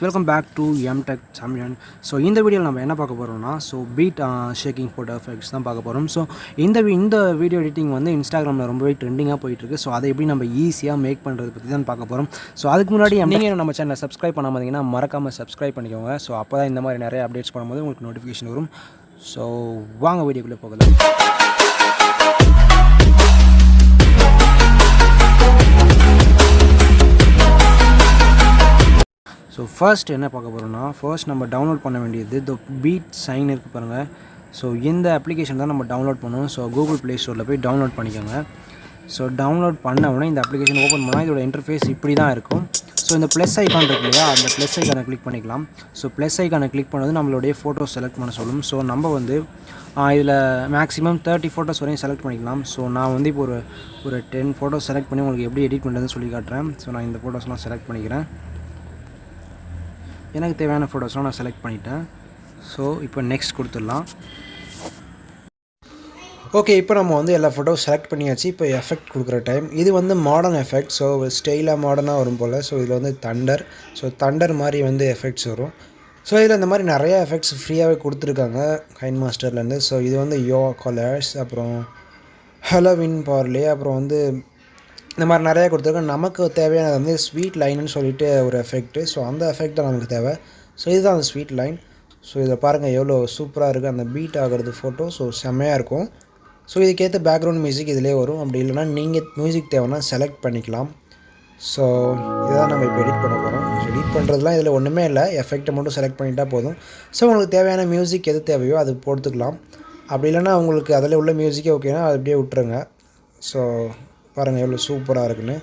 Welcome back to MTech champion. So இந்த வீடியோவில் நம்ம என்ன பார்க்க போகிறோம்னா பீட் ஷேக்கிங் ஃபோட்டோ எஃபெக்ட்ஸ் தான் பார்க்க போகிறோம். ஸோ இந்த வீடியோ எடிட்டிங் வந்து இன்ஸ்டாகிராமில் ரொம்பவே ட்ரெண்டிங்காக போயிட்டுருக்கு. ஸோ அதை எப்படி நம்ம ஈஸியாக மேக் பண்ணுறது பற்றி தான் பார்க்க போகிறோம். ஸோ அதுக்கு முன்னாடி நீங்கள் நம்ம சேனலை சப்ஸ்கிரைப் பண்ணாமல் இருந்தீங்கன்னா மறக்காமல் சப்ஸ்கிரைப் பண்ணிக்கோங்க. ஸோ அப்போ தான் இந்த மாதிரி நிறைய அப்டேட்ஸ் பண்ணும்போது உங்களுக்கு நோட்டிஃபிகேஷன் வரும். ஸோ வாங்க வீடியோக்குள்ளே போகலாம். ஸோ ஃபர்ஸ்ட் என்ன பார்க்க போகிறோம்னா, ஃபர்ஸ்ட் நம்ம டவுன்லோட் பண்ண வேண்டியது இந்த பீட் சைன் இருக்குது பாருங்கள். ஸோ இந்த அப்ளிகேஷன் தான் நம்ம டவுன்லோட் பண்ணணும். ஸோ கூகுள் ப்ளே ஸ்டோரில் போய் டவுன்லோட் பண்ணிக்கோங்க. ஸோ டவுன்லோட் பண்ண உடனே இந்த அப்ளிகேஷன் ஓப்பன் பண்ணால் இதோட இன்டர்ஃபேஸ் இப்படி தான் இருக்கும். ஸோ இந்த ப்ளஸ் ஐக்கான் இருக்கு இல்லையா, அந்த ப்ளஸ் ஐக்கானை கிளிக் பண்ணிக்கலாம். ஸோ ப்ளஸ் ஐக்கானை கிளிக் பண்ணது நம்மளுடைய ஃபோட்டோ செலக்ட் பண்ண சொல்லும். ஸோ நம்ம வந்து இதில் மேக்ஸிமம் 30 ஃபோட்டோஸ் வரையும் செலக்ட் பண்ணிக்கலாம். ஸோ நான் வந்து இப்போ ஒரு 10 ஃபோட்டோஸ் செலக்ட் பண்ணி உங்களுக்கு எப்படி எடிட் பண்ணுறதுன்னு சொல்லி காட்டுறேன். ஸோ நான் இந்த ஃபோட்டோஸ்லாம் செலக்ட் பண்ணிக்கிறேன். எனக்கு தேவையான ஃபோட்டோஸ்லாம் நான் செலக்ட் பண்ணிட்டேன். ஸோ இப்போ நெக்ஸ்ட் கொடுத்துடலாம். ஓகே, இப்போ நம்ம வந்து எல்லா ஃபோட்டோஸ் செலக்ட் பண்ணியாச்சு. இப்போ எஃபெக்ட் கொடுக்குற டைம். இது வந்து மாடர்ன் எஃபெக்ட். ஸோ ஸ்டைலாக மாடர்னாக வரும் போல். ஸோ இதில் வந்து தண்டர் மாதிரி வந்து எஃபெக்ட்ஸ் வரும். ஸோ இதில் இந்த மாதிரி நிறையா எஃபெக்ட்ஸ் ஃப்ரீயாகவே கொடுத்துருக்காங்க கைன்மாஸ்டர்லேருந்து. ஸோ இது வந்து யோ கலர்ஸ், அப்புறம் ஹலோவின் பார்லே, அப்புறம் வந்து இந்த மாதிரி நிறையா கொடுத்துருக்கோம். நமக்கு தேவையானது வந்து ஸ்வீட் லைன்னு சொல்லிட்டு ஒரு எஃபெக்ட்டு. ஸோ அந்த எஃபெக்ட் தான் நமக்கு தேவை. ஸோ இதுதான் அந்த ஸ்வீட் லைன். ஸோ இதை பாருங்கள் எவ்வளோ சூப்பராக இருக்குது அந்த பீட் ஆகிறது ஃபோட்டோ. ஸோ செம்மையாக இருக்கும். ஸோ இதுக்கேற்ற பேக்ரவுண்ட் மியூசிக் இதிலே வரும். அப்படி இல்லைனா நீங்கள் மியூசிக் தேவைன்னா செலக்ட் பண்ணிக்கலாம். ஸோ இதுதான் நம்ம இப்போ எடிட் பண்ண போகிறோம். ஸோ எடிட் பண்ணுறதுலாம் இதில் ஒன்றுமே இல்லை, எஃபெக்ட்டை மட்டும் செலக்ட் பண்ணிட்டால் போதும். ஸோ உங்களுக்கு தேவையான மியூசிக் எது தேவையோ அது போட்டுக்கலாம். அப்படி இல்லைனா உங்களுக்கு அதில் உள்ள மியூசிக்கே ஓகேனா அது அப்படியே விட்டுருங்க. ஸோ பாருங்கள் எவ்வளோ சூப்பராக இருக்குன்னு.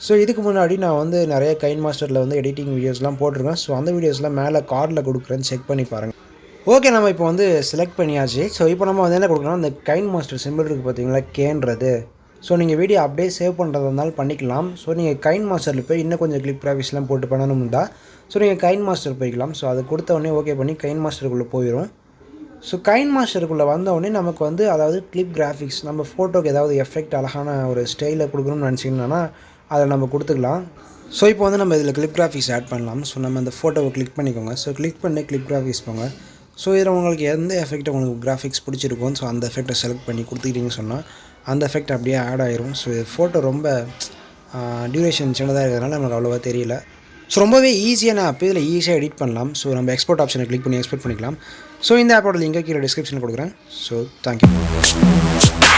ஸோ இதுக்கு முன்னாடி நான் வந்து நிறைய கைன்மாஸ்டரில் வந்து எடிட்டிங் வீடியோஸ்லாம் போட்டிருக்கேன். ஸோ அந்த வீடியோஸ்லாம் மேலே கார்டில் கொடுக்குறேன்னு செக் பண்ணி பாருங்கள். ஓகே, நம்ம இப்போ வந்து செலக்ட் பண்ணியாச்சு. ஸோ இப்போ நம்ம வந்து என்ன கொடுக்கணும், அந்த கைன்மாஸ்டர் சிம்பிள் இருக்குது பார்த்தீங்களா, கேன்றது. ஸோ நீங்கள் வீடியோ அப்படியே சேவ் பண்ணுறதா இருந்தாலும் பண்ணிக்கலாம். ஸோ நீங்கள் கைன்மாஸ்டரில் போய் இன்னும் கொஞ்சம் கிளிப் கிராஃபிக்ஸ்லாம் போட்டு பண்ணணும்னா ஸோ நீங்கள் கைன்மாஸ்டர் போய்க்கலாம். ஸோ அது கொடுத்த உடனே ஓகே பண்ணி கைன்மாஸ்டருக்குள்ளே போயிடும். ஸோ கைன்மாஸ்டருக்குள்ளே வந்தவுடனே நமக்கு வந்து அதாவது கிளிப் கிராஃபிக்ஸ் நம்ம ஃபோட்டோக்கு ஏதாவது எஃபெக்ட் அழகான ஒரு ஸ்டைலில் கொடுக்கணும்னு நினச்சிங்கன்னா அதை நம்ம கொடுத்துக்கலாம். ஸோ இப்போ வந்து நம்ம இதில் கிளிப் கிராஃபிக்ஸ் ஆட் பண்ணலாம். ஸோ நம்ம அந்த ஃபோட்டோவை கிளிக் பண்ணிக்கோங்க. ஸோ கிளிக் பண்ணி கிளிப் கிராஃபிக்ஸ் போங்க. ஸோ இதில் உங்களுக்கு எந்த எஃபெக்ட் உங்களுக்கு கிராஃபிக்ஸ் பிடிச்சிருக்கும், ஸோ அந்த எஃபெக்டை செலக்ட் பண்ணி கொடுத்துக்கிட்டிங்கன்னு சொன்னால் அந்த எஃபெக்ட் அப்படியே ஆட் ஆயிரும். ஸோ இது ஃபோட்டோ ரொம்ப டியூரேஷன் சின்னதாக இருக்கிறதுனால நமக்கு அவ்வளோவா தெரியல. ஸோ ரொம்பவே ஈஸியாக நான் அப்போ இதில் ஈஸியாக எடிட் பண்ணலாம். ஸோ நம்ம எக்ஸ்போர்ட் ஆப்ஷனை கிளிக் பண்ணி எக்ஸ்போர்ட் பண்ணிக்கலாம். ஸோ இந்த ஆப்போட லிங்கை கீழே டிஸ்கிரிப்ஷனில் கொடுக்குறேன். So thank you.